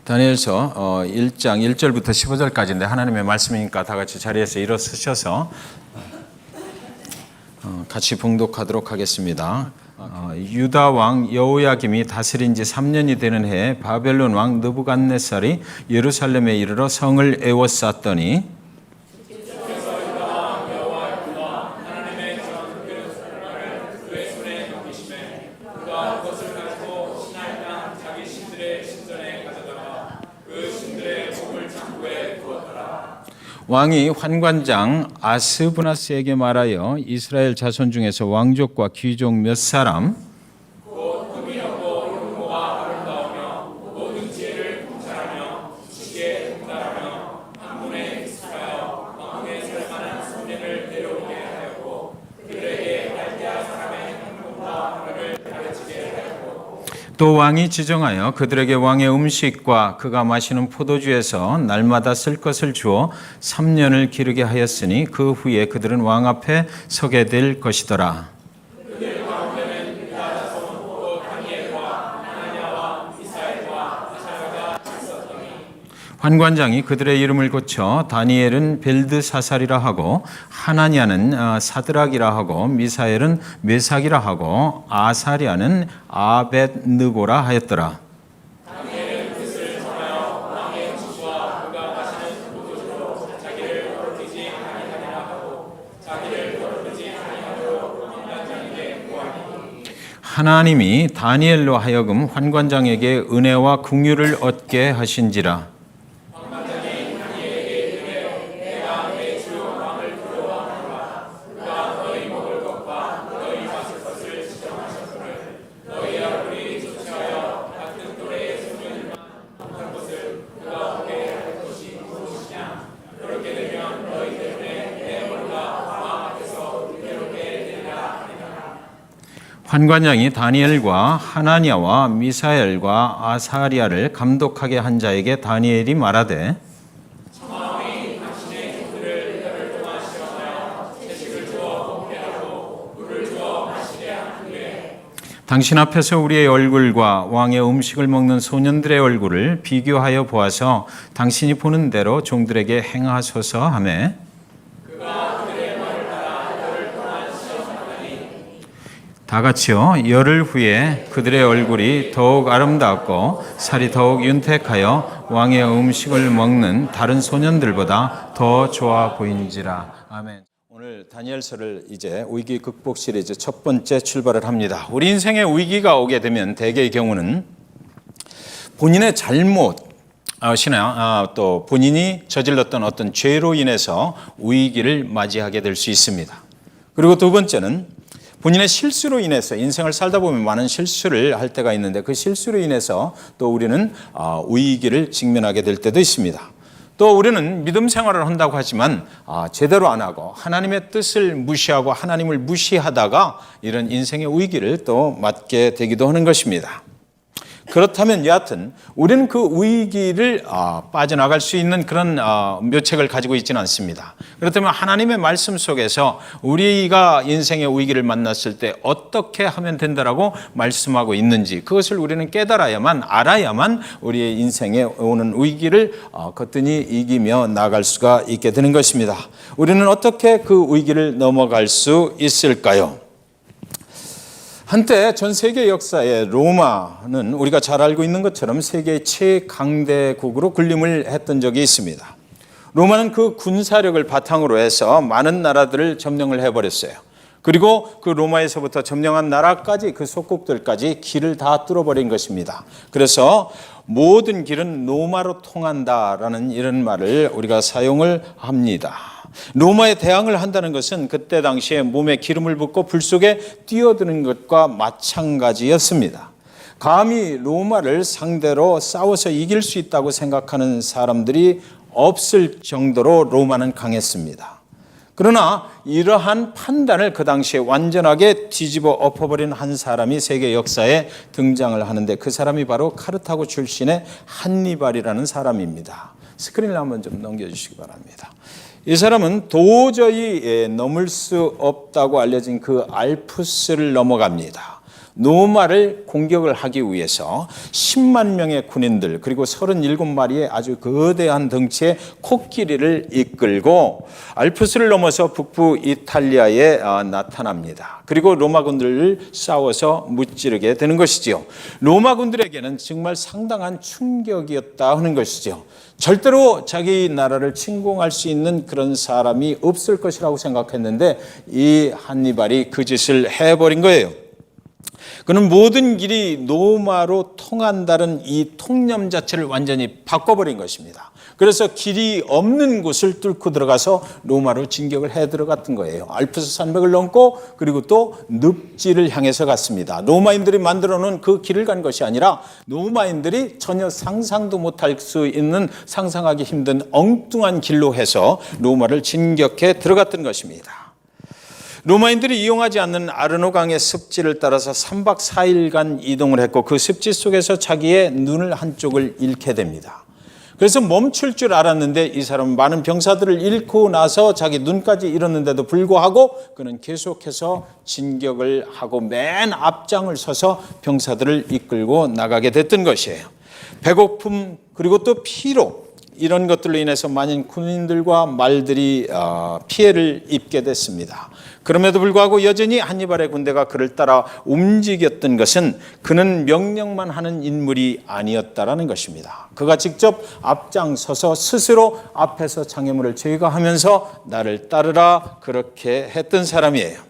다니엘서 1장 1절부터 15절까지인데 하나님의 말씀이니까 다 같이 자리에서 일어서셔서 같이 봉독하도록 하겠습니다. 유다 왕 여호야김이 다스린 지 3년이 되는 해에 바벨론 왕 느부갓네살이 예루살렘에 이르러 성을 에워쌌더니 왕이 환관장 아스브나스에게 말하여 이스라엘 자손 중에서 왕족과 귀족 몇 사람 곧 금이었고 흉모가 아름다우며 모든 지혜를 통찰하며 지식에 통달하며 한문에 익숙하여 왕궁에 살 만한 소년을 데려오게 하였고 그들에게 갈대아 사람의 행동과 언어를 가르치게 하였고 또 왕이 지정하여 그들에게 왕의 음식과 그가 마시는 포도주에서 날마다 쓸 것을 주어 3년을 기르게 하였으니 그 후에 그들은 왕 앞에 서게 될 것이더라. 그들 가운데는 유다 자손 곧 다니엘과 하나냐와 미사엘과 아사랴가 있었더니 환관장이 그들의 이름을 고쳐 다니엘은 벨드사살이라 하고 하나냐는 사드락이라 하고 미사엘은 메삭이라 하고 아사랴는 아벳느고라 하였더라. 다니엘은 뜻을 정하여 왕의 음식과 그가 마시는 포도주로 자기를 더럽히지 아니하리라 하고 자기를 더럽히지 아니하도록 환관장에게 구하니 하나님이 다니엘로 하여금 환관장에게 은혜와 긍휼을 얻게 하신지라. 환관장이 다니엘과 하나냐와 미사엘과 아사랴를 감독하게 한 자에게 다니엘이 말하되 청하오니 당신의 종들을 열흘 동안 시험하여 채식을 주어 먹게 하고 물을 주어 마시게 하는데 당신 앞에서 우리의 얼굴과 왕의 음식을 먹는 소년들의 얼굴을 비교하여 보아서 당신이 보는 대로 종들에게 행하소서 하매 다 같이요. 열흘 후에 그들의 얼굴이 더욱 아름답고 살이 더욱 윤택하여 왕의 음식을 먹는 다른 소년들보다 더 좋아 보인지라. 아멘. 오늘 다니엘서를 이제 위기 극복 시리즈 첫 번째 출발을 합니다. 우리 인생에 위기가 오게 되면 대개의 경우는 본인의 잘못이나 또 본인이 저질렀던 어떤 죄로 인해서 위기를 맞이하게 될 수 있습니다. 그리고 두 번째는 본인의 실수로 인해서 인생을 살다 보면 많은 실수를 할 때가 있는데 그 실수로 인해서 또 우리는 위기를 직면하게 될 때도 있습니다. 또 우리는 믿음 생활을 한다고 하지만 제대로 안 하고 하나님의 뜻을 무시하고 하나님을 무시하다가 이런 인생의 위기를 또 맞게 되기도 하는 것입니다. 그렇다면 여하튼 우리는 그 위기를 빠져나갈 수 있는 그런 묘책을 가지고 있지는 않습니다. 그렇다면 하나님의 말씀 속에서 우리가 인생의 위기를 만났을 때 어떻게 하면 된다라고 말씀하고 있는지 그것을 우리는 깨달아야만 알아야만 우리의 인생에 오는 위기를 거뜬히 이기며 나갈 수가 있게 되는 것입니다. 우리는 어떻게 그 위기를 넘어갈 수 있을까요? 한때 전 세계 역사에 로마는 우리가 잘 알고 있는 것처럼 세계의 최강대국으로 군림을 했던 적이 있습니다. 로마는 그 군사력을 바탕으로 해서 많은 나라들을 점령을 해버렸어요. 그리고 그 로마에서부터 점령한 나라까지 그 속국들까지 길을 다 뚫어버린 것입니다. 그래서 모든 길은 로마로 통한다라는 이런 말을 우리가 사용을 합니다. 로마에 대항을 한다는 것은 그때 당시에 몸에 기름을 붓고 불 속에 뛰어드는 것과 마찬가지였습니다. 감히 로마를 상대로 싸워서 이길 수 있다고 생각하는 사람들이 없을 정도로 로마는 강했습니다. 그러나 이러한 판단을 그 당시에 완전하게 뒤집어 엎어버린 한 사람이 세계 역사에 등장을 하는데 그 사람이 바로 카르타고 출신의 한니발이라는 사람입니다. 스크린을 한번 좀 넘겨주시기 바랍니다. 이 사람은 도저히 넘을 수 없다고 알려진 그 알프스를 넘어갑니다. 노마를 공격을 하기 위해서 10만 명의 군인들 그리고 37마리의 아주 거대한 덩치의 코끼리를 이끌고 알프스를 넘어서 북부 이탈리아에 나타납니다. 그리고 로마군들을 싸워서 무찌르게 되는 것이지요. 로마군들에게는 정말 상당한 충격이었다 하는 것이죠. 절대로 자기 나라를 침공할 수 있는 그런 사람이 없을 것이라고 생각했는데 이 한니발이 그 짓을 해버린 거예요. 그는 모든 길이 로마로 통한다는 이 통념 자체를 완전히 바꿔버린 것입니다. 그래서 길이 없는 곳을 뚫고 들어가서 로마로 진격을 해 들어갔던 거예요. 알프스 산맥을 넘고 그리고 또 늪지를 향해서 갔습니다. 로마인들이 만들어 놓은 그 길을 간 것이 아니라 로마인들이 전혀 상상도 못할 수 있는 상상하기 힘든 엉뚱한 길로 해서 로마를 진격해 들어갔던 것입니다. 로마인들이 이용하지 않는 아르노 강의 습지를 따라서 3박 4일간 이동을 했고 그 습지 속에서 자기의 눈을 한쪽을 잃게 됩니다. 그래서 멈출 줄 알았는데 이 사람은 많은 병사들을 잃고 나서 자기 눈까지 잃었는데도 불구하고 그는 계속해서 진격을 하고 맨 앞장을 서서 병사들을 이끌고 나가게 됐던 것이에요. 배고픔 그리고 또 피로 이런 것들로 인해서 많은 군인들과 말들이 피해를 입게 됐습니다. 그럼에도 불구하고 여전히 한니발의 군대가 그를 따라 움직였던 것은 그는 명령만 하는 인물이 아니었다라는 것입니다. 그가 직접 앞장서서 스스로 앞에서 장애물을 제거하면서 나를 따르라 그렇게 했던 사람이에요.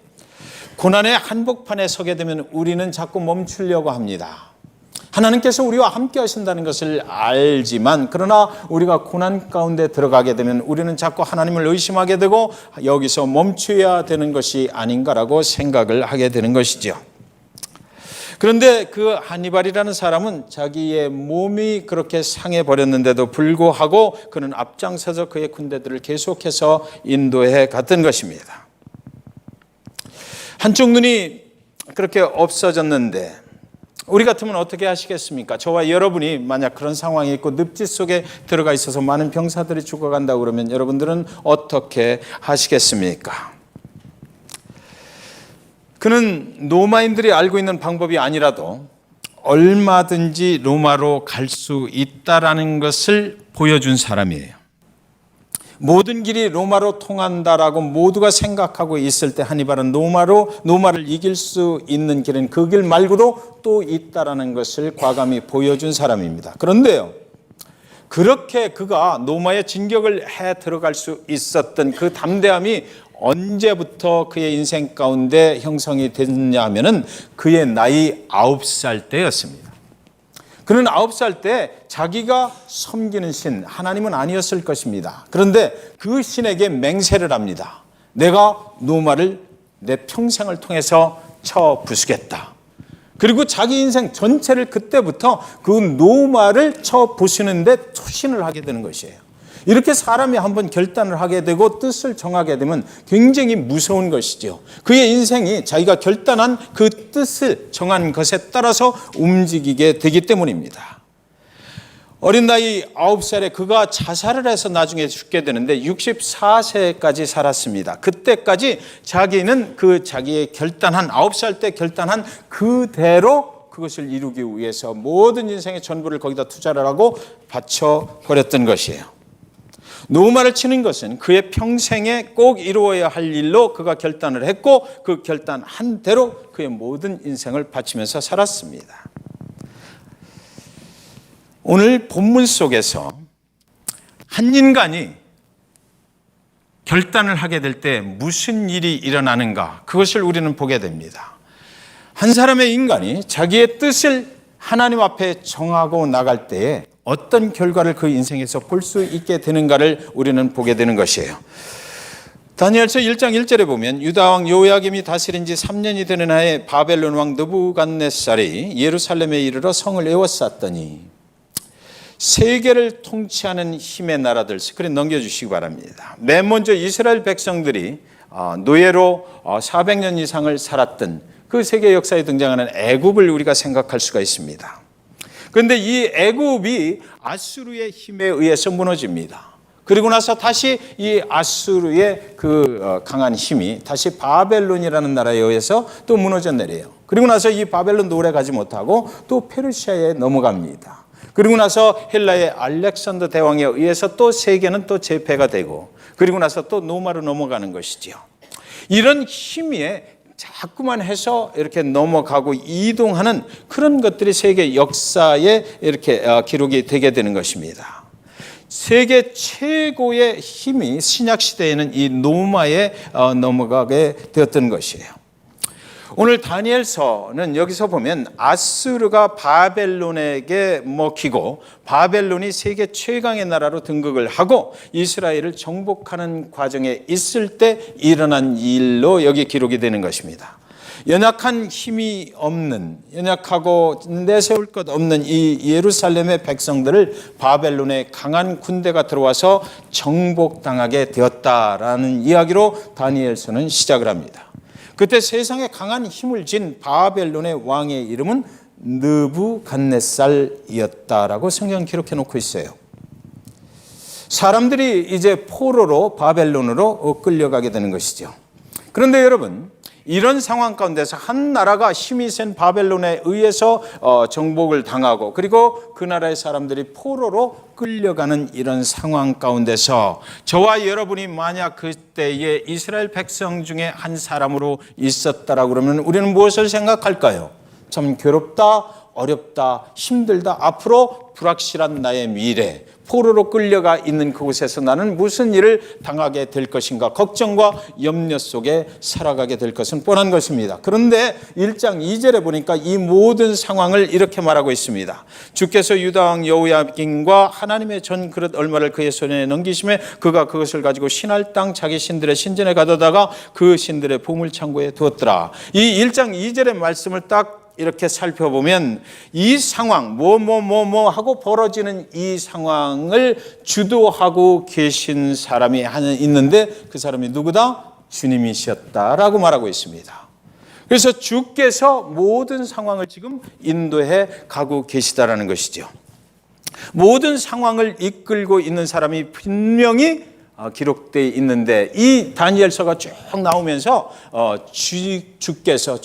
고난의 한복판에 서게 되면 우리는 자꾸 멈추려고 합니다. 하나님께서 우리와 함께 하신다는 것을 알지만 그러나 우리가 고난 가운데 들어가게 되면 우리는 자꾸 하나님을 의심하게 되고 여기서 멈춰야 되는 것이 아닌가라고 생각을 하게 되는 것이죠. 그런데 그 한니발이라는 사람은 자기의 몸이 그렇게 상해버렸는데도 불구하고 그는 앞장서서 그의 군대들을 계속해서 인도해 갔던 것입니다. 한쪽 눈이 그렇게 없어졌는데 우리 같으면 어떻게 하시겠습니까? 저와 여러분이 만약 그런 상황이 있고 늪지 속에 들어가 있어서 많은 병사들이 죽어간다고 그러면 여러분들은 어떻게 하시겠습니까? 그는 로마인들이 알고 있는 방법이 아니라도 얼마든지 로마로 갈 수 있다라는 것을 보여준 사람이에요. 모든 길이 로마로 통한다라고 모두가 생각하고 있을 때 한니발은 로마를 이길 수 있는 길은 그 길 말고도 또 있다라는 것을 과감히 보여준 사람입니다. 그런데요, 그렇게 그가 로마에 진격을 해 들어갈 수 있었던 그 담대함이 언제부터 그의 인생 가운데 형성이 됐냐 하면은 그의 나이 9살 때였습니다. 그는 9살 때 자기가 섬기는 신, 하나님은 아니었을 것입니다. 그런데 그 신에게 맹세를 합니다. 내가 로마를 내 평생을 통해서 쳐 부수겠다. 그리고 자기 인생 전체를 그때부터 그 로마를 쳐 부수는데 투신을 하게 되는 것이에요. 이렇게 사람이 한번 결단을 하게 되고 뜻을 정하게 되면 굉장히 무서운 것이죠. 그의 인생이 자기가 결단한 그 뜻을 정한 것에 따라서 움직이게 되기 때문입니다. 어린 나이 9살에 그가 자살을 해서 나중에 죽게 되는데 64세까지 살았습니다. 그때까지 자기는 그 자기의 결단한 9살 때 결단한 그대로 그것을 이루기 위해서 모든 인생의 전부를 거기다 투자를 하고 바쳐버렸던 것이에요. 로마를 치는 것은 그의 평생에 꼭 이루어야 할 일로 그가 결단을 했고 그 결단한 대로 그의 모든 인생을 바치면서 살았습니다. 오늘 본문 속에서 한 인간이 결단을 하게 될 때 무슨 일이 일어나는가 그것을 우리는 보게 됩니다. 한 사람의 인간이 자기의 뜻을 하나님 앞에 정하고 나갈 때에 어떤 결과를 그 인생에서 볼 수 있게 되는가를 우리는 보게 되는 것이에요. 다니엘서 1장 1절에 보면 유다 왕 요야김이 다스린 지 3년이 되는 해에 바벨론 왕 느부갓네살이 예루살렘에 이르러 성을 에워쌌더니 세계를 통치하는 힘의 나라들 스크린 넘겨주시기 바랍니다. 맨 먼저 이스라엘 백성들이 노예로 400년 이상을 살았던 그 세계 역사에 등장하는 애굽을 우리가 생각할 수가 있습니다. 그런데 이 애굽이 아수르의 힘에 의해서 무너집니다. 그리고 나서 다시 이 아수르의 그 강한 힘이 다시 바벨론이라는 나라에 의해서 또 무너져 내려요. 그리고 나서 이 바벨론도 오래 가지 못하고 또 페르시아에 넘어갑니다. 그리고 나서 헬라의 알렉산더 대왕에 의해서 또 세계는 또 재패가 되고, 그리고 나서 또 로마로 넘어가는 것이지요. 이런 힘이 자꾸만 해서 이렇게 넘어가고 이동하는 그런 것들이 세계 역사에 이렇게 기록이 되게 되는 것입니다. 세계 최고의 힘이 신약 시대에는 이 로마에 넘어가게 되었던 것이에요. 오늘 다니엘서는 여기서 보면 아수르가 바벨론에게 먹히고 바벨론이 세계 최강의 나라로 등극을 하고 이스라엘을 정복하는 과정에 있을 때 일어난 일로 여기 기록이 되는 것입니다. 연약한 힘이 없는, 연약하고 내세울 것 없는 이 예루살렘의 백성들을 바벨론의 강한 군대가 들어와서 정복당하게 되었다라는 이야기로 다니엘서는 시작을 합니다. 그때 세상에 강한 힘을 진 바벨론의 왕의 이름은 느부갓네살이었다라고 성경 기록해 놓고 있어요. 사람들이 이제 포로로 바벨론으로 끌려가게 되는 것이죠. 그런데 여러분, 이런 상황 가운데서 한 나라가 힘이 센 바벨론에 의해서 정복을 당하고 그리고 그 나라의 사람들이 포로로 끌려가는 이런 상황 가운데서 저와 여러분이 만약 그때의 이스라엘 백성 중에 한 사람으로 있었다라고 그러면 우리는 무엇을 생각할까요? 참 괴롭다, 어렵다, 힘들다, 앞으로 불확실한 나의 미래, 포로로 끌려가 있는 그곳에서 나는 무슨 일을 당하게 될 것인가 걱정과 염려 속에 살아가게 될 것은 뻔한 것입니다. 그런데 1장 2절에 보니까 이 모든 상황을 이렇게 말하고 있습니다. 주께서 유다 왕 여호야김과 하나님의 전 그릇 얼마를 그의 손에 넘기심에 그가 그것을 가지고 신할 땅 자기 신들의 신전에 가져다가 그 신들의 보물창고에 두었더라. 이 1장 2절의 말씀을 딱 이렇게 살펴보면 이 상황 뭐 하고 벌어지는 이 상황을 주도하고 계신 사람이 하나 있는데 그 사람이 누구다? 주님이셨다라고 말하고 있습니다. 그래서 주께서 모든 상황을 지금 인도해 가고 계시다라는 것이죠. 모든 상황을 이끌고 있는 사람이 분명히 기록되어 있는데 이 다니엘서가 쭉 나오면서 주님께서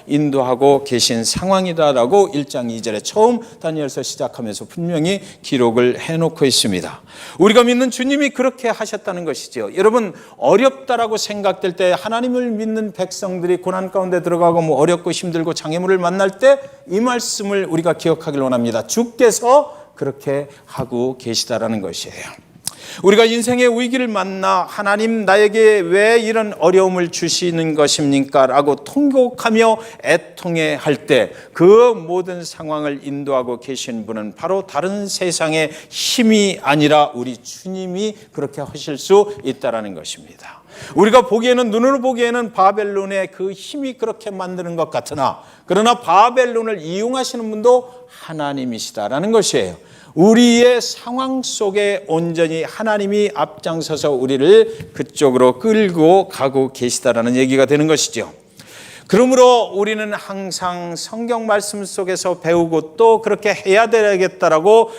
인도하고 계신 상황이다라고 1장 2절에 처음 다니엘서 시작하면서 분명히 기록을 해놓고 있습니다. 우리가 믿는 주님이 그렇게 하셨다는 것이죠. 여러분, 어렵다라고 생각될 때 하나님을 믿는 백성들이 고난 가운데 들어가고 어렵고 힘들고 장애물을 만날 때 이 말씀을 우리가 기억하길 원합니다. 주께서 그렇게 하고 계시다라는 것이에요. 우리가 인생의 위기를 만나 하나님 나에게 왜 이런 어려움을 주시는 것입니까? 라고 통곡하며 애통해 할 때 그 모든 상황을 인도하고 계신 분은 바로 다른 세상의 힘이 아니라 우리 주님이 그렇게 하실 수 있다는 것입니다. 우리가 보기에는 눈으로 보기에는 바벨론의 그 힘이 그렇게 만드는 것 같으나 그러나 바벨론을 이용하시는 분도 하나님이시다라는 것이에요. 우리의 상황 속에 온전히 하나님이 앞장서서 우리를 그쪽으로 끌고 가고 계시다라는 얘기가 되는 것이죠. 그러므로 우리는 항상 성경 말씀 속에서 배우고 또 그렇게 해야 되겠다라고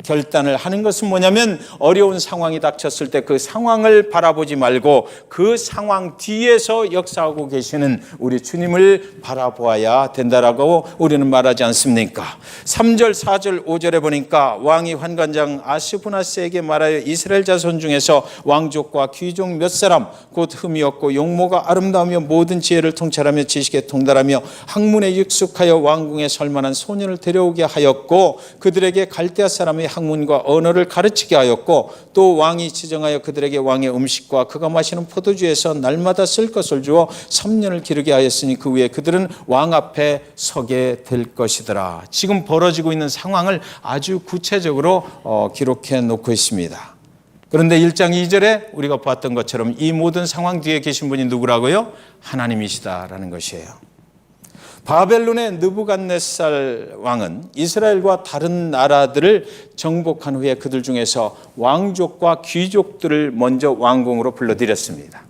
결단을 하는 것은 뭐냐면 어려운 상황이 닥쳤을 때 그 상황을 바라보지 말고 그 상황 뒤에서 역사하고 계시는 우리 주님을 바라보아야 된다라고 우리는 말하지 않습니까? 3절, 4절, 5절에 보니까 왕이 환관장 아스부나스에게 말하여 이스라엘 자손 중에서 왕족과 귀족 몇 사람 곧 흠이 없고 용모가 아름다우며 모든 지혜를 통찰하며 지식에 통달하며 학문에 익숙하여 왕궁에 설만한 소년을 데려오게 하였고 그들에게 갈대아 사람의 학문과 언어를 가르치게 하였고 또 왕이 지정하여 그들에게 왕의 음식과 그가 마시는 포도주에서 날마다 쓸 것을 주어 3년을 기르게 하였으니 그 후에 그들은 왕 앞에 서게 될 것이더라. 지금 벌어지고 있는 상황을 아주 구체적으로 기록해 놓고 있습니다. 그런데 1장 2절에 우리가 봤던 것처럼 이 모든 상황 뒤에 계신 분이 누구라고요? 하나님이시다라는 것이에요. 바벨론의 느부갓네살 왕은 이스라엘과 다른 나라들을 정복한 후에 그들 중에서 왕족과 귀족들을 먼저 왕궁으로 불러들였습니다.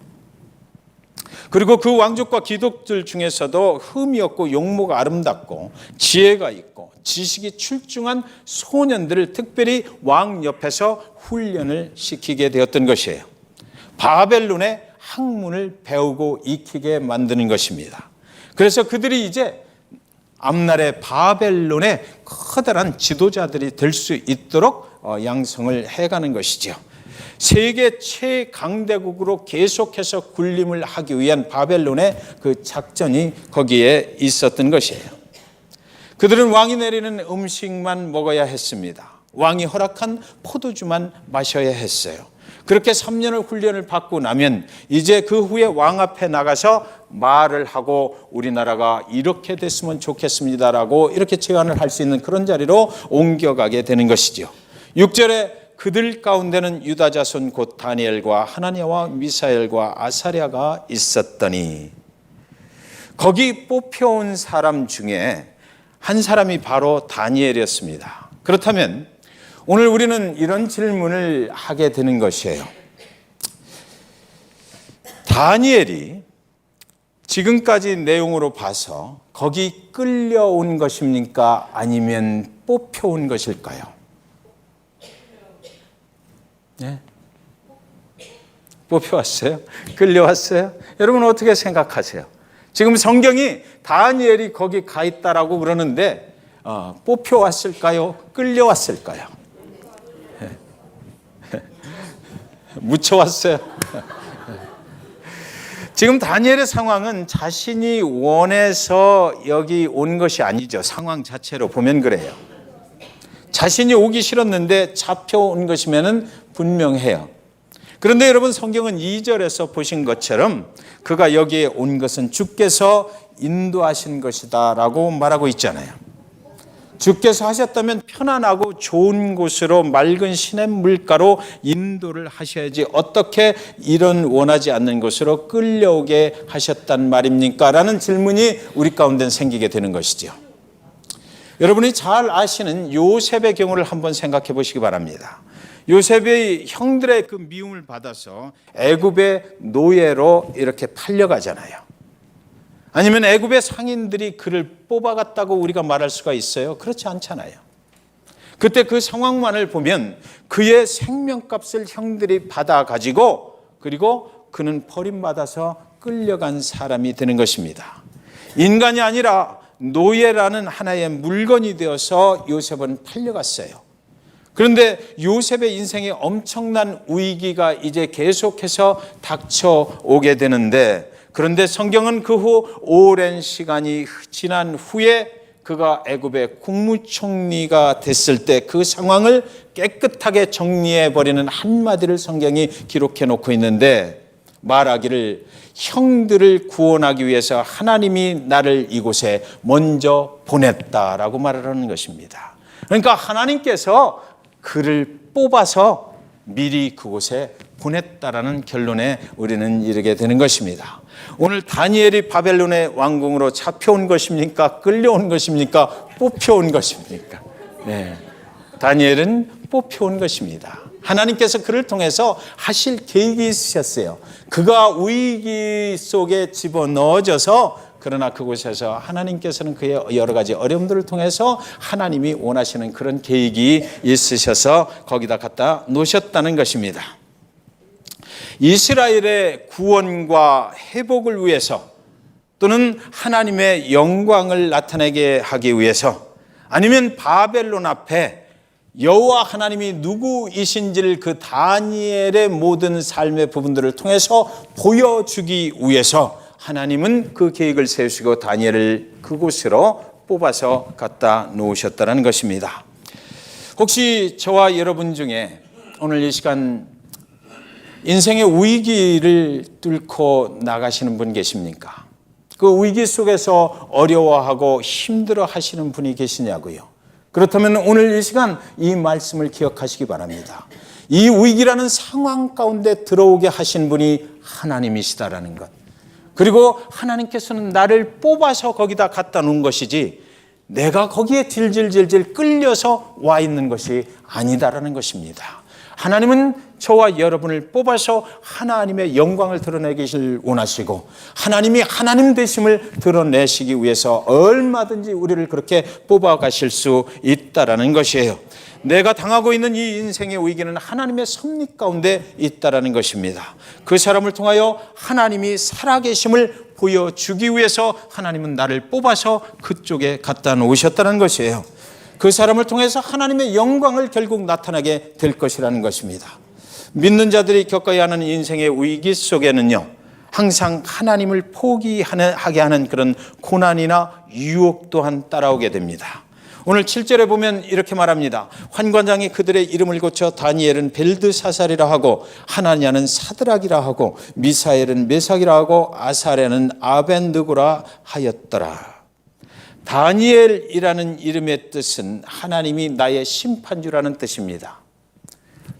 그리고 그 왕족과 귀족들 중에서도 흠이 없고 용모가 아름답고 지혜가 있고 지식이 출중한 소년들을 특별히 왕 옆에서 훈련을 시키게 되었던 것이에요. 바벨론의 학문을 배우고 익히게 만드는 것입니다. 그래서 그들이 이제 앞날의 바벨론의 커다란 지도자들이 될 수 있도록 양성을 해가는 것이죠. 세계 최강대국으로 계속해서 군림을 하기 위한 바벨론의 그 작전이 거기에 있었던 것이에요. 그들은 왕이 내리는 음식만 먹어야 했습니다. 왕이 허락한 포도주만 마셔야 했어요. 그렇게 3년을 훈련을 받고 나면 이제 그 후에 왕 앞에 나가서 말을 하고 우리나라가 이렇게 됐으면 좋겠습니다라고 이렇게 제안을 할 수 있는 그런 자리로 옮겨가게 되는 것이죠. 6절에 그들 가운데는 유다 자손 곧 다니엘과 하나니아와 미사엘과 아사랴가 있었더니, 거기 뽑혀온 사람 중에 한 사람이 바로 다니엘이었습니다. 그렇다면 오늘 우리는 이런 질문을 하게 되는 것이에요. 다니엘이 지금까지 내용으로 봐서 거기 끌려온 것입니까? 아니면 뽑혀온 것일까요? 네? 뽑혀왔어요? 끌려왔어요? 여러분 어떻게 생각하세요? 지금 성경이 다니엘이 거기 가 있다라고 그러는데 뽑혀왔을까요? 끌려왔을까요? 묻혀왔어요. 지금 다니엘의 상황은 자신이 원해서 여기 온 것이 아니죠. 상황 자체로 보면 그래요. 자신이 오기 싫었는데 잡혀온 것이면 분명해요. 그런데 여러분 성경은 2절에서 보신 것처럼 그가 여기에 온 것은 주께서 인도하신 것이다 라고 말하고 있잖아요. 주께서 하셨다면 편안하고 좋은 곳으로 맑은 시냇물가로 인도를 하셔야지 어떻게 이런 원하지 않는 곳으로 끌려오게 하셨단 말입니까? 라는 질문이 우리 가운데 생기게 되는 것이죠. 여러분이 잘 아시는 요셉의 경우를 한번 생각해 보시기 바랍니다. 요셉의 형들의 그 미움을 받아서 애굽의 노예로 이렇게 팔려가잖아요. 아니면 애굽의 상인들이 그를 뽑아갔다고 우리가 말할 수가 있어요? 그렇지 않잖아요. 그때 그 상황만을 보면 그의 생명값을 형들이 받아가지고 그리고 그는 버림받아서 끌려간 사람이 되는 것입니다. 인간이 아니라 노예라는 하나의 물건이 되어서 요셉은 팔려갔어요. 그런데 요셉의 인생에 엄청난 위기가 이제 계속해서 닥쳐오게 되는데, 그런데 성경은 그 후 오랜 시간이 지난 후에 그가 애굽의 국무총리가 됐을 때 그 상황을 깨끗하게 정리해버리는 한마디를 성경이 기록해 놓고 있는데, 말하기를 형들을 구원하기 위해서 하나님이 나를 이곳에 먼저 보냈다라고 말을 하는 것입니다. 그러니까 하나님께서 그를 뽑아서 미리 그곳에 보냈다라는 결론에 우리는 이르게 되는 것입니다. 오늘 다니엘이 바벨론의 왕궁으로 잡혀온 것입니까? 끌려온 것입니까? 뽑혀온 것입니까? 네, 다니엘은 뽑혀온 것입니다. 하나님께서 그를 통해서 하실 계획이 있으셨어요. 그가 위기 속에 집어넣어져서, 그러나 그곳에서 하나님께서는 그의 여러 가지 어려움들을 통해서 하나님이 원하시는 그런 계획이 있으셔서 거기다 갖다 놓으셨다는 것입니다. 이스라엘의 구원과 회복을 위해서, 또는 하나님의 영광을 나타내게 하기 위해서, 아니면 바벨론 앞에 여호와 하나님이 누구이신지를 그 다니엘의 모든 삶의 부분들을 통해서 보여주기 위해서 하나님은 그 계획을 세우시고 다니엘을 그곳으로 뽑아서 갖다 놓으셨다는 것입니다. 혹시 저와 여러분 중에 오늘 이 시간 인생의 위기를 뚫고 나가시는 분 계십니까? 그 위기 속에서 어려워하고 힘들어 하시는 분이 계시냐고요? 그렇다면 오늘 이 시간 이 말씀을 기억하시기 바랍니다. 이 위기라는 상황 가운데 들어오게 하신 분이 하나님이시다라는 것. 그리고 하나님께서는 나를 뽑아서 거기다 갖다 놓은 것이지 내가 거기에 질질질질 끌려서 와 있는 것이 아니다라는 것입니다. 하나님은 저와 여러분을 뽑아서 하나님의 영광을 드러내기를 원하시고 하나님이 하나님 되심을 드러내시기 위해서 얼마든지 우리를 그렇게 뽑아가실 수 있다라는 것이에요. 내가 당하고 있는 이 인생의 위기는 하나님의 섭리 가운데 있다라는 것입니다. 그 사람을 통하여 하나님이 살아계심을 보여주기 위해서 하나님은 나를 뽑아서 그쪽에 갖다 놓으셨다는 것이에요. 그 사람을 통해서 하나님의 영광을 결국 나타나게 될 것이라는 것입니다. 믿는 자들이 겪어야 하는 인생의 위기 속에는요, 항상 하나님을 포기하게 하는 그런 고난이나 유혹 또한 따라오게 됩니다. 오늘 7절에 보면 이렇게 말합니다. 환관장이 그들의 이름을 고쳐 다니엘은 벨드사살이라 하고 하나냐는 사드락이라 하고 미사엘은 메삭이라 하고 아사랴는 아벤느고라 하였더라. 다니엘이라는 이름의 뜻은 하나님이 나의 심판주라는 뜻입니다.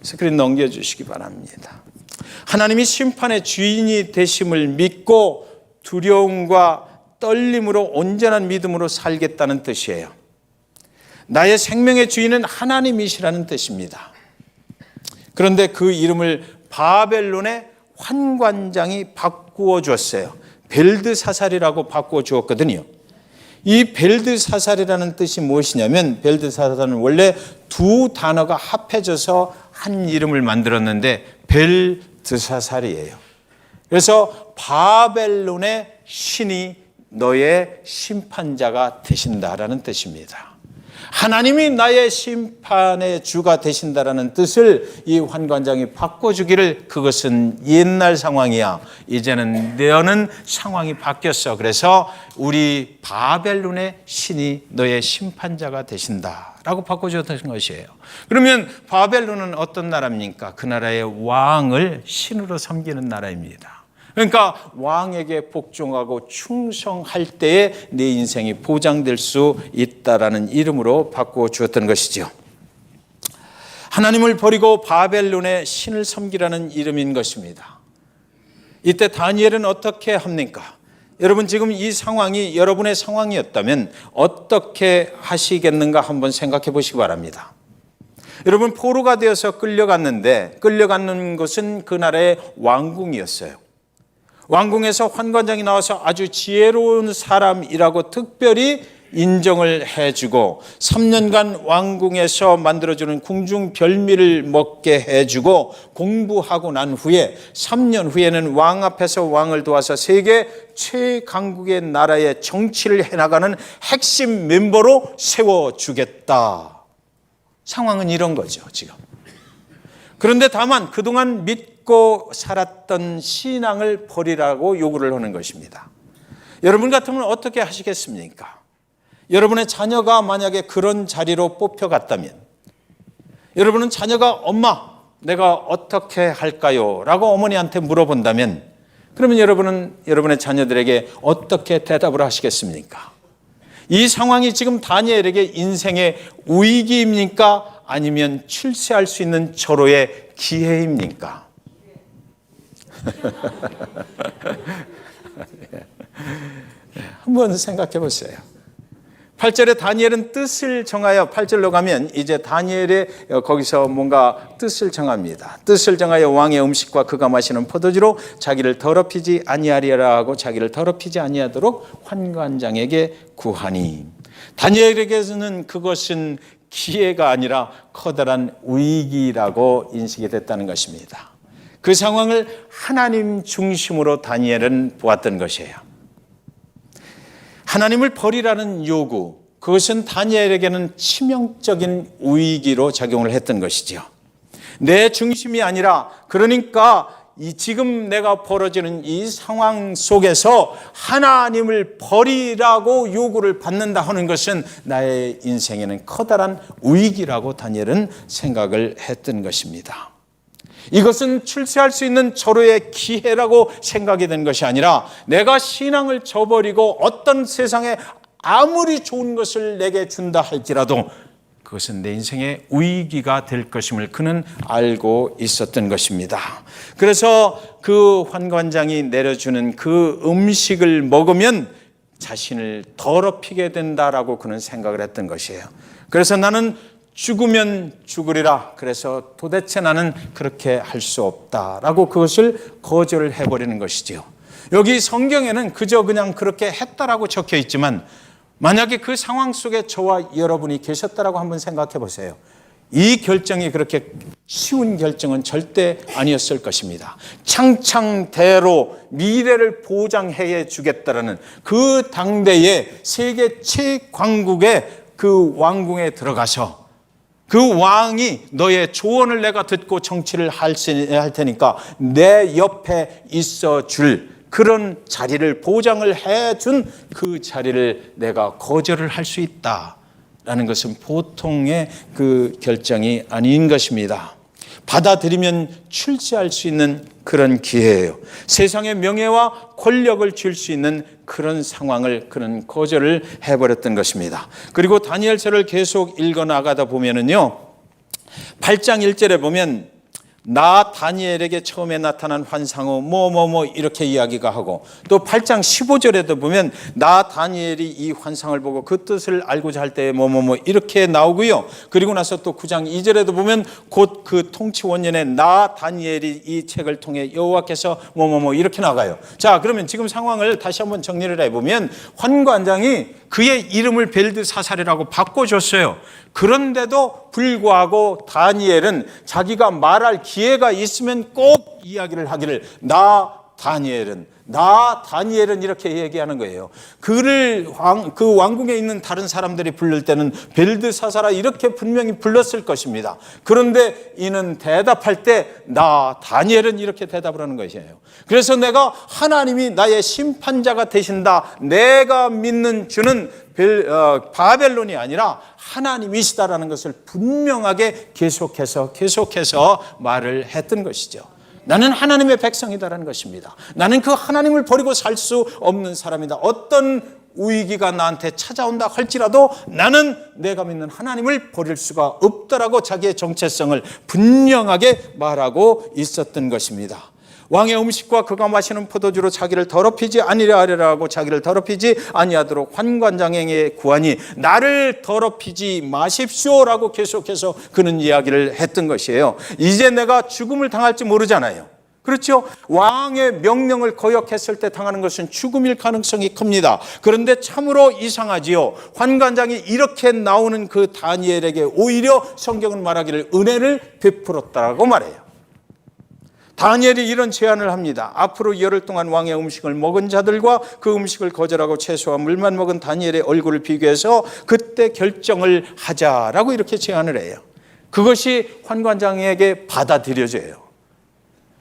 스크린 넘겨주시기 바랍니다. 하나님이 심판의 주인이 되심을 믿고 두려움과 떨림으로 온전한 믿음으로 살겠다는 뜻이에요. 나의 생명의 주인은 하나님이시라는 뜻입니다. 그런데 그 이름을 바벨론의 환관장이 바꾸어 주었어요. 벨드사살이라고 바꾸어 주었거든요. 이 벨드사살이라는 뜻이 무엇이냐면, 벨드사살은 원래 두 단어가 합해져서 한 이름을 만들었는데 벨드사살이에요. 그래서 바벨론의 신이 너의 심판자가 되신다라는 뜻입니다. 하나님이 나의 심판의 주가 되신다라는 뜻을 이 환관장이 바꿔주기를, 그것은 옛날 상황이야, 이제는 너는 상황이 바뀌었어, 그래서 우리 바벨론의 신이 너의 심판자가 되신다라고 바꿔줬던 것이에요. 그러면 바벨론은 어떤 나라입니까? 그 나라의 왕을 신으로 섬기는 나라입니다. 그러니까 왕에게 복종하고 충성할 때에 내 인생이 보장될 수 있다라는 이름으로 바꾸어 주었던 것이죠. 하나님을 버리고 바벨론의 신을 섬기라는 이름인 것입니다. 이때 다니엘은 어떻게 합니까? 여러분, 지금 이 상황이 여러분의 상황이었다면 어떻게 하시겠는가 한번 생각해 보시기 바랍니다. 여러분, 포로가 되어서 끌려갔는데, 끌려가는 것은 그 나라의 왕궁이었어요. 왕궁에서 환관장이 나와서 아주 지혜로운 사람이라고 특별히 인정을 해주고 3년간 왕궁에서 만들어주는 궁중 별미를 먹게 해주고 공부하고 난 후에 3년 후에는 왕 앞에서 왕을 도와서 세계 최강국의 나라의 정치를 해나가는 핵심 멤버로 세워주겠다. 상황은 이런 거죠, 지금. 그런데 다만 그동안 믿고 살았던 신앙을 버리라고 요구를 하는 것입니다. 여러분 같으면 어떻게 하시겠습니까? 여러분의 자녀가 만약에 그런 자리로 뽑혀갔다면, 여러분은 자녀가 엄마, 내가 어떻게 할까요? 라고 어머니한테 물어본다면, 그러면 여러분은 여러분의 자녀들에게 어떻게 대답을 하시겠습니까? 이 상황이 지금 다니엘에게 인생의 위기입니까? 아니면 출세할 수 있는 절호의 기회입니까? 한번 생각해 보세요. 8절에 다니엘은 뜻을 정하여, 8절로 가면 이제 다니엘의 거기서 뭔가 뜻을 정합니다. 뜻을 정하여 왕의 음식과 그가 마시는 포도주로 자기를 더럽히지 아니하리라 하고 자기를 더럽히지 아니하도록 환관장에게 구하니, 다니엘에게서는 그것은 기회가 아니라 커다란 위기라고 인식이 됐다는 것입니다. 그 상황을 하나님 중심으로 다니엘은 보았던 것이에요. 하나님을 버리라는 요구, 그것은 다니엘에게는 치명적인 위기로 작용을 했던 것이죠. 내 중심이 아니라, 그러니까 지금 내가 벌어지는 이 상황 속에서 하나님을 버리라고 요구를 받는다 하는 것은 나의 인생에는 커다란 위기라고 다니엘은 생각을 했던 것입니다. 이것은 출세할 수 있는 절호의 기회라고 생각이 된 것이 아니라, 내가 신앙을 저버리고 어떤 세상에 아무리 좋은 것을 내게 준다 할지라도 그것은 내 인생의 위기가 될 것임을 그는 알고 있었던 것입니다. 그래서 그 환관장이 내려주는 그 음식을 먹으면 자신을 더럽히게 된다라고 그는 생각을 했던 것이에요. 그래서 나는 죽으면 죽으리라. 그래서 도대체 나는 그렇게 할 수 없다라고 그것을 거절을 해버리는 것이지요. 여기 성경에는 그저 그냥 그렇게 했다라고 적혀 있지만 만약에 그 상황 속에 저와 여러분이 계셨다라고 한번 생각해 보세요. 이 결정이 그렇게 쉬운 결정은 절대 아니었을 것입니다. 창창대로 미래를 보장해 주겠다라는 그 당대의 세계 최강국의 그 왕궁에 들어가서 그 왕이 너의 조언을 내가 듣고 정치를 할 테니까 내 옆에 있어 줄 그런 자리를 보장을 해준 그 자리를 내가 거절을 할 수 있다라는 것은 보통의 그 결정이 아닌 것입니다. 받아들이면 출세할 수 있는 그런 기회예요. 세상의 명예와 권력을 줄 수 있는 그런 상황을 그런 거절을 해버렸던 것입니다. 그리고 다니엘서를 계속 읽어나가다 보면은요, 8장 1절에 보면 나 다니엘에게 처음에 나타난 환상은 뭐 이렇게 이야기가 하고, 또 8장 15절에도 보면 나 다니엘이 이 환상을 보고 그 뜻을 알고자 할 때에 뭐 이렇게 나오고요. 그리고 나서 또 9장 2절에도 보면 곧 그 통치 원년에 나 다니엘이 이 책을 통해 여호와께서 뭐 이렇게 나가요. 자, 그러면 지금 상황을 다시 한번 정리를 해보면 환관장이 그의 이름을 벨드사살이라고 바꿔줬어요. 그런데도 불구하고 다니엘은 자기가 말할 기회가 있으면 꼭 이야기를 하기를 나 다니엘은 이렇게 얘기하는 거예요. 그 왕궁에 있는 다른 사람들이 부를 때는 벨드사살아 이렇게 분명히 불렀을 것입니다. 그런데 이는 대답할 때 나 다니엘은 이렇게 대답을 하는 것이에요. 그래서 내가 하나님이 나의 심판자가 되신다, 내가 믿는 주는 바벨론이 아니라 하나님이시다라는 것을 분명하게 계속해서 말을 했던 것이죠. 나는 하나님의 백성이다라는 것입니다. 나는 그 하나님을 버리고 살 수 없는 사람이다. 어떤 위기가 나한테 찾아온다 할지라도 나는 내가 믿는 하나님을 버릴 수가 없다라고 자기의 정체성을 분명하게 말하고 있었던 것입니다. 왕의 음식과 그가 마시는 포도주로 자기를 더럽히지 아니려 하리라고 자기를 더럽히지 아니하도록 환관장에게 구하니 나를 더럽히지 마십시오라고 계속해서 그는 이야기를 했던 것이에요. 이제 내가 죽음을 당할지 모르잖아요. 그렇죠? 왕의 명령을 거역했을 때 당하는 것은 죽음일 가능성이 큽니다. 그런데 참으로 이상하지요. 환관장이 이렇게 나오는 그 다니엘에게 오히려 성경은 말하기를 은혜를 베풀었다라고 말해요. 다니엘이 이런 제안을 합니다. 앞으로 열흘 동안 왕의 음식을 먹은 자들과 그 음식을 거절하고 채소와 물만 먹은 다니엘의 얼굴을 비교해서 그때 결정을 하자라고 이렇게 제안을 해요. 그것이 환관장에게 받아들여져요.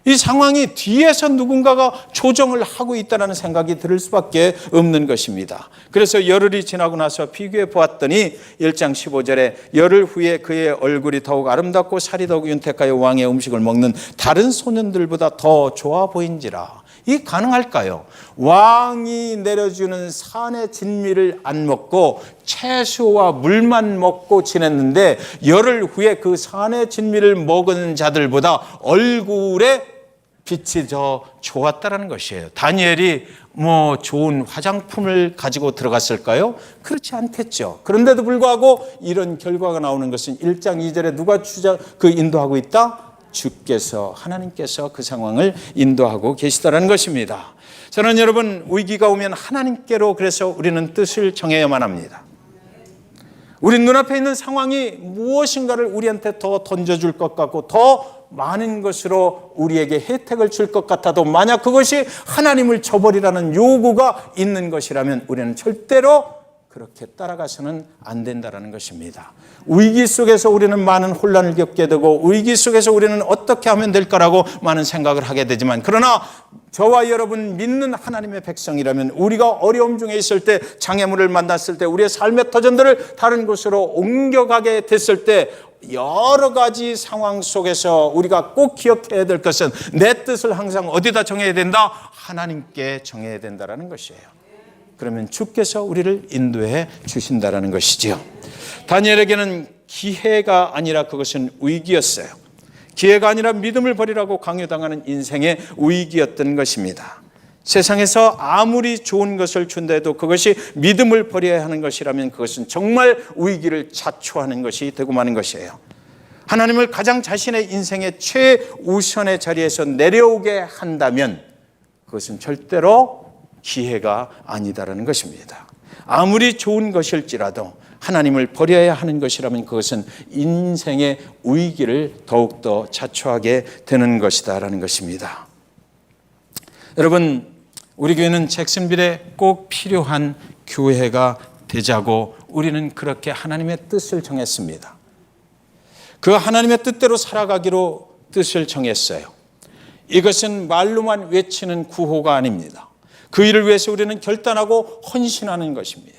이 상황이 뒤에서 누군가가 조정을 하고 있다는 생각이 들 수밖에 없는 것입니다. 그래서 열흘이 지나고 나서 비교해 보았더니 1장 15절에 열흘 후에 그의 얼굴이 더욱 아름답고 살이 더욱 윤택하여 왕의 음식을 먹는 다른 소년들보다 더 좋아 보인지라. 이 가능할까요? 왕이 내려주는 산의 진미를 안 먹고 채소와 물만 먹고 지냈는데 열흘 후에 그 산의 진미를 먹은 자들보다 얼굴에 빛이 더 좋았다라는 것이에요. 다니엘이 좋은 화장품을 가지고 들어갔을까요? 그렇지 않겠죠. 그런데도 불구하고 이런 결과가 나오는 것은 1장 2절에 누가 인도하고 있다? 주께서, 하나님께서 그 상황을 인도하고 계시다라는 것입니다. 저는 여러분, 위기가 오면 하나님께로 그래서 우리는 뜻을 정해야만 합니다. 우리 눈앞에 있는 상황이 무엇인가를 우리한테 더 던져줄 것 같고 더 많은 것으로 우리에게 혜택을 줄 것 같아도 만약 그것이 하나님을 저버리라는 요구가 있는 것이라면 우리는 절대로 그렇게 따라가서는 안 된다는 것입니다. 위기 속에서 우리는 많은 혼란을 겪게 되고 위기 속에서 우리는 어떻게 하면 될까라고 많은 생각을 하게 되지만, 그러나 저와 여러분 믿는 하나님의 백성이라면 우리가 어려움 중에 있을 때, 장애물을 만났을 때, 우리의 삶의 터전들을 다른 곳으로 옮겨가게 됐을 때 여러 가지 상황 속에서 우리가 꼭 기억해야 될 것은 내 뜻을 항상 어디다 정해야 된다? 하나님께 정해야 된다는 것이에요. 그러면 주께서 우리를 인도해 주신다는 것이지요. 다니엘에게는 기회가 아니라 그것은 위기였어요. 기회가 아니라 믿음을 버리라고 강요당하는 인생의 위기였던 것입니다. 세상에서 아무리 좋은 것을 준다 해도 그것이 믿음을 버려야 하는 것이라면 그것은 정말 위기를 자초하는 것이 되고 마는 것이에요. 하나님을 가장 자신의 인생의 최우선의 자리에서 내려오게 한다면 그것은 절대로 기회가 아니다라는 것입니다. 아무리 좋은 것일지라도 하나님을 버려야 하는 것이라면 그것은 인생의 위기를 더욱더 자초하게 되는 것이다라는 것입니다. 여러분, 우리 교회는 잭슨빌에 꼭 필요한 교회가 되자고 우리는 그렇게 하나님의 뜻을 정했습니다. 그 하나님의 뜻대로 살아가기로 뜻을 정했어요. 이것은 말로만 외치는 구호가 아닙니다. 그 일을 위해서 우리는 결단하고 헌신하는 것입니다.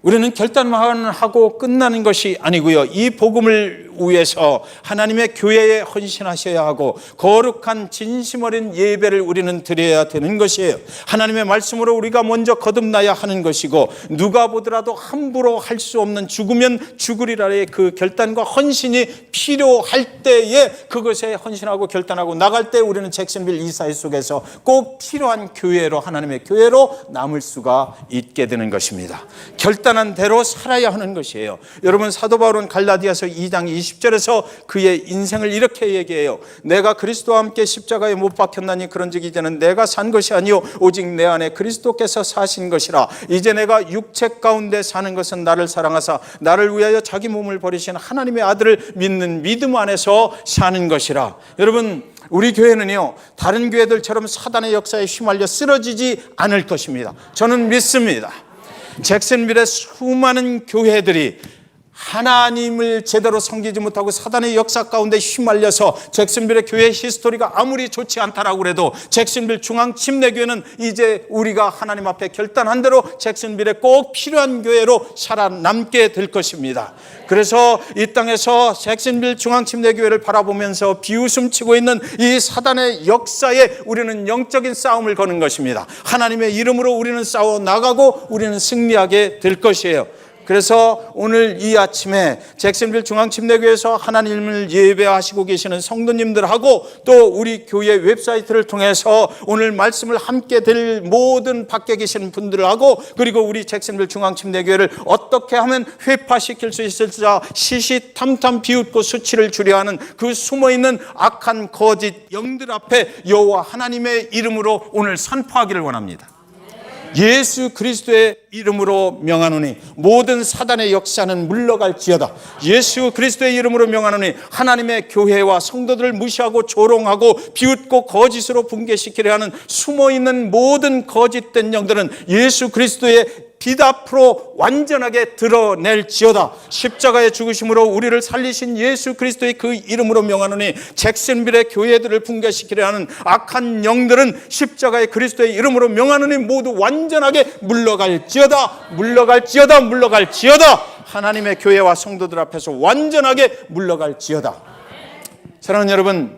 우리는 결단만 하고 끝나는 것이 아니고요. 이 복음을 위해서 하나님의 교회에 헌신하셔야 하고 거룩한 진심 어린 예배를 우리는 드려야 되는 것이에요. 하나님의 말씀으로 우리가 먼저 거듭나야 하는 것이고 누가 보더라도 함부로 할 수 없는 죽으면 죽으리라의 그 결단과 헌신이 필요할 때에 그것에 헌신하고 결단하고 나갈 때 우리는 잭슨빌 이 사회 속에서 꼭 필요한 교회로 하나님의 교회로 남을 수가 있게 되는 것입니다. 결단한 대로 살아야 하는 것이에요. 여러분, 사도 바울은 갈라디아서 2장 20절에서 그의 인생을 이렇게 얘기해요. 내가 그리스도와 함께 십자가에 못 박혔나니 그런즉 이제는 내가 산 것이 아니요 오직 내 안에 그리스도께서 사신 것이라. 이제 내가 육체 가운데 사는 것은 나를 사랑하사 나를 위하여 자기 몸을 버리신 하나님의 아들을 믿는 믿음 안에서 사는 것이라. 여러분, 우리 교회는요 다른 교회들처럼 사단의 역사에 휘말려 쓰러지지 않을 것입니다. 저는 믿습니다. 잭슨빌의 수많은 교회들이 하나님을 제대로 섬기지 못하고 사단의 역사 가운데 휘말려서 잭슨빌의 교회 히스토리가 아무리 좋지 않다라고 해도 잭슨빌 중앙침례교회는 이제 우리가 하나님 앞에 결단한 대로 잭슨빌에 꼭 필요한 교회로 살아남게 될 것입니다. 그래서 이 땅에서 잭슨빌 중앙침례교회를 바라보면서 비웃음치고 있는 이 사단의 역사에 우리는 영적인 싸움을 거는 것입니다. 하나님의 이름으로 우리는 싸워 나가고 우리는 승리하게 될 것이에요. 그래서 오늘 이 아침에 잭슨빌 중앙침례교회에서 하나님을 예배하시고 계시는 성도님들하고 또 우리 교회 웹사이트를 통해서 오늘 말씀을 함께 들 모든 밖에 계시는 분들하고 그리고 우리 잭슨빌 중앙침례교회를 어떻게 하면 회파시킬 수 있을지 시시탐탐 비웃고 수치를 주려 하는 그 숨어있는 악한 거짓 영들 앞에 여호와 하나님의 이름으로 오늘 선포하기를 원합니다. 예수 그리스도의 이름으로 명하노니 모든 사단의 역사는 물러갈지어다. 예수 그리스도의 이름으로 명하노니 하나님의 교회와 성도들을 무시하고 조롱하고 비웃고 거짓으로 붕괴시키려 하는 숨어있는 모든 거짓된 영들은 예수 그리스도의 빛 앞으로 완전하게 드러낼지어다. 십자가의 죽으심으로 우리를 살리신 예수 그리스도의 그 이름으로 명하노니 잭슨빌의 교회들을 붕괴시키려 하는 악한 영들은 십자가의 그리스도의 이름으로 명하노니 모두 완전하게 물러갈지어다. 물러갈지어다. 물러갈지어다. 하나님의 교회와 성도들 앞에서 완전하게 물러갈지어다. 사랑하는 여러분,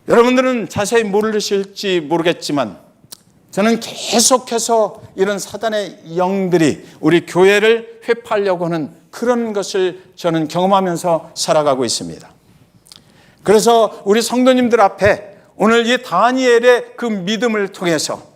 여러분들은 자세히 모르실지 모르겠지만 저는 계속해서 이런 사단의 영들이 우리 교회를 회파하려고 하는 그런 것을 저는 경험하면서 살아가고 있습니다. 그래서 우리 성도님들 앞에 오늘 이 다니엘의 그 믿음을 통해서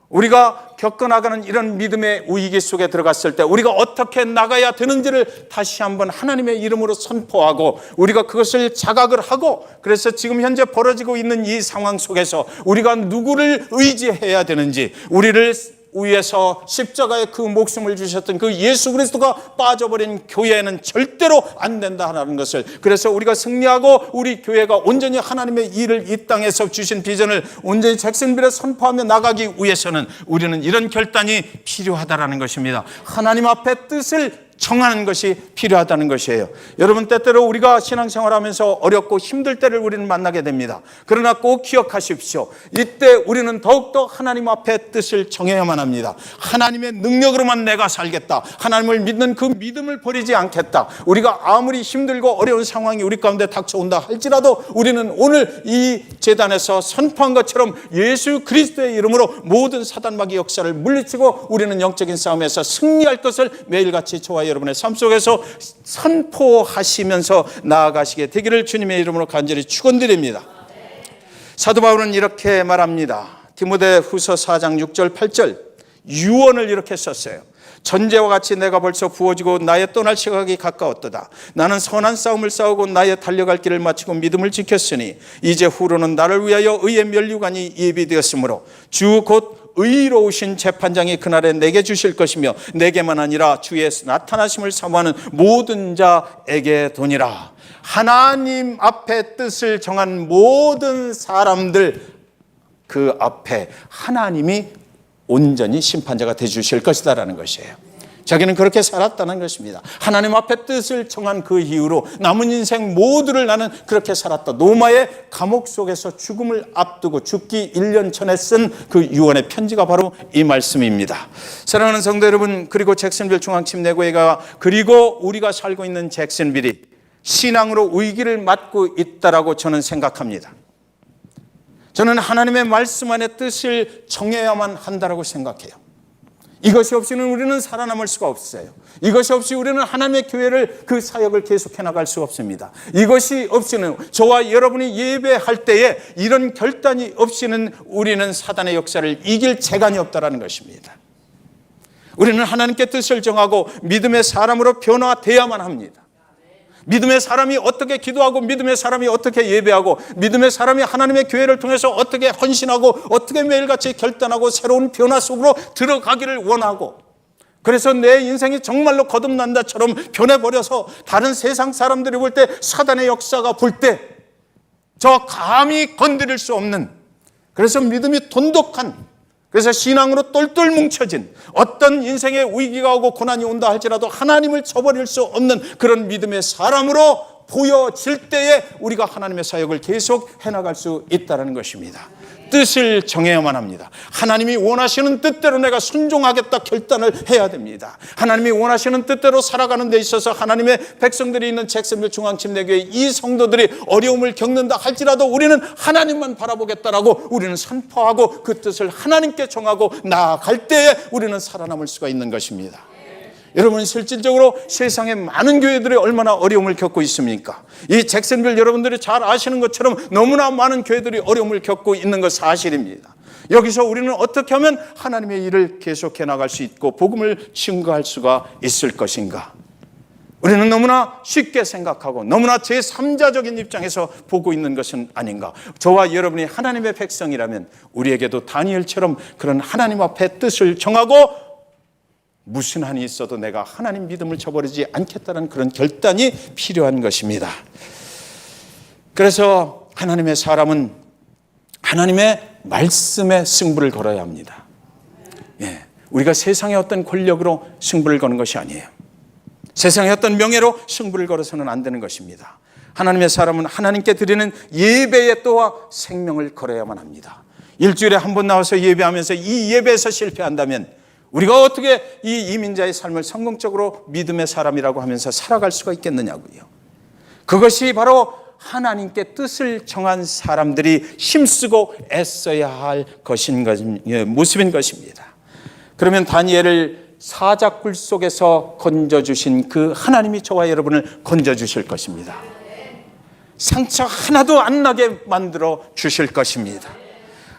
우리가 겪어나가는 이런 믿음의 위기 속에 들어갔을 때 우리가 어떻게 나가야 되는지를 다시 한번 하나님의 이름으로 선포하고 우리가 그것을 자각을 하고 그래서 지금 현재 벌어지고 있는 이 상황 속에서 우리가 누구를 의지해야 되는지 우리를 위해서 십자가에 그 목숨을 주셨던 그 예수 그리스도가 빠져버린 교회는 절대로 안 된다는 것을 그래서 우리가 승리하고 우리 교회가 온전히 하나님의 일을 이 땅에서 주신 비전을 온전히 잭슨빌에 선포하며 나가기 위해서는 우리는 이런 결단이 필요하다는 것입니다. 하나님 앞에 뜻을 정하는 것이 필요하다는 것이에요. 여러분, 때때로 우리가 신앙생활하면서 어렵고 힘들 때를 우리는 만나게 됩니다. 그러나 꼭 기억하십시오. 이때 우리는 더욱더 하나님 앞에 뜻을 정해야만 합니다. 하나님의 능력으로만 내가 살겠다. 하나님을 믿는 그 믿음을 버리지 않겠다. 우리가 아무리 힘들고 어려운 상황이 우리 가운데 닥쳐온다 할지라도 우리는 오늘 이 제단에서 선포한 것처럼 예수 그리스도의 이름으로 모든 사단마귀 역사를 물리치고 우리는 영적인 싸움에서 승리할 것을 매일같이 저와 여러분의 삶 속에서 선포하시면서 나아가시게 되기를 주님의 이름으로 간절히 축원드립니다. 사도 바울은 이렇게 말합니다. 디모데후서 4장 6절 8절 유언을 이렇게 썼어요. 전제와 같이 내가 벌써 부어지고 나의 떠날 시각이 가까웠도다. 나는 선한 싸움을 싸우고 나의 달려갈 길을 마치고 믿음을 지켰으니 이제 후로는 나를 위하여 의의 면류관이 예비되었으므로 주 곧 의로우신 재판장이 그날에 내게 주실 것이며 내게만 아니라 주의 나타나심을 사모하는 모든 자에게 도니라. 하나님 앞에 뜻을 정한 모든 사람들 그 앞에 하나님이 온전히 심판자가 되주실 것이다라는 것이에요. 자기는 그렇게 살았다는 것입니다. 하나님 앞에 뜻을 정한 그 이후로 남은 인생 모두를 나는 그렇게 살았다. 로마의 감옥 속에서 죽음을 앞두고 죽기 1년 전에 쓴 그 유언의 편지가 바로 이 말씀입니다. 사랑하는 성도 여러분, 그리고 잭슨빌 중앙침례교회가 그리고 우리가 살고 있는 잭슨빌이 신앙으로 위기를 맞고 있다라고 저는 생각합니다. 저는 하나님의 말씀 안에 뜻을 정해야만 한다라고 생각해요. 이것이 없이는 우리는 살아남을 수가 없어요. 이것이 없이 우리는 하나님의 교회를 그 사역을 계속해 나갈 수 없습니다. 이것이 없이는 저와 여러분이 예배할 때에 이런 결단이 없이는 우리는 사단의 역사를 이길 재간이 없다라는 것입니다. 우리는 하나님께 뜻을 정하고 믿음의 사람으로 변화돼야만 합니다. 믿음의 사람이 어떻게 기도하고 믿음의 사람이 어떻게 예배하고 믿음의 사람이 하나님의 교회를 통해서 어떻게 헌신하고 어떻게 매일같이 결단하고 새로운 변화 속으로 들어가기를 원하고 그래서 내 인생이 정말로 거듭난다처럼 변해버려서 다른 세상 사람들이 볼 때 사단의 역사가 볼 때 저 감히 건드릴 수 없는 그래서 믿음이 돈독한 그래서 신앙으로 똘똘 뭉쳐진 어떤 인생의 위기가 오고 고난이 온다 할지라도 하나님을 저버릴 수 없는 그런 믿음의 사람으로 보여질 때에 우리가 하나님의 사역을 계속 해나갈 수 있다는 것입니다. 뜻을 정해야만 합니다. 하나님이 원하시는 뜻대로 내가 순종하겠다 결단을 해야 됩니다. 하나님이 원하시는 뜻대로 살아가는 데 있어서 하나님의 백성들이 있는 잭슨빌 중앙침례교회 이 성도들이 어려움을 겪는다 할지라도 우리는 하나님만 바라보겠다라고 우리는 선포하고 그 뜻을 하나님께 정하고 나아갈 때에 우리는 살아남을 수가 있는 것입니다. 여러분 실질적으로 세상에 많은 교회들이 얼마나 어려움을 겪고 있습니까? 이 잭슨빌 여러분들이 잘 아시는 것처럼 너무나 많은 교회들이 어려움을 겪고 있는 것 사실입니다. 여기서 우리는 어떻게 하면 하나님의 일을 계속해 나갈 수 있고 복음을 증거할 수가 있을 것인가? 우리는 너무나 쉽게 생각하고 너무나 제3자적인 입장에서 보고 있는 것은 아닌가? 저와 여러분이 하나님의 백성이라면 우리에게도 다니엘처럼 그런 하나님 앞에 뜻을 정하고 무슨 한이 있어도 내가 하나님 믿음을 저버리지 않겠다는 그런 결단이 필요한 것입니다. 그래서 하나님의 사람은 하나님의 말씀에 승부를 걸어야 합니다. 우리가 세상의 어떤 권력으로 승부를 거는 것이 아니에요. 세상의 어떤 명예로 승부를 걸어서는 안 되는 것입니다. 하나님의 사람은 하나님께 드리는 예배에 또한 생명을 걸어야만 합니다. 일주일에 한 번 나와서 예배하면서 이 예배에서 실패한다면 우리가 어떻게 이 이민자의 삶을 성공적으로 믿음의 사람이라고 하면서 살아갈 수가 있겠느냐고요. 그것이 바로 하나님께 뜻을 정한 사람들이 힘쓰고 애써야 할 모습인 것입니다. 그러면 다니엘을 사자굴 속에서 건져주신 그 하나님이 저와 여러분을 건져주실 것입니다. 상처 하나도 안 나게 만들어 주실 것입니다.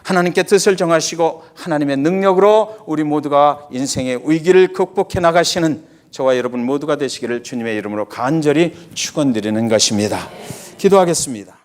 하나님께 뜻을 정하시고 하나님의 능력으로 우리 모두가 인생의 위기를 극복해 나가시는 저와 여러분 모두가 되시기를 주님의 이름으로 간절히 축원드리는 것입니다. 기도하겠습니다.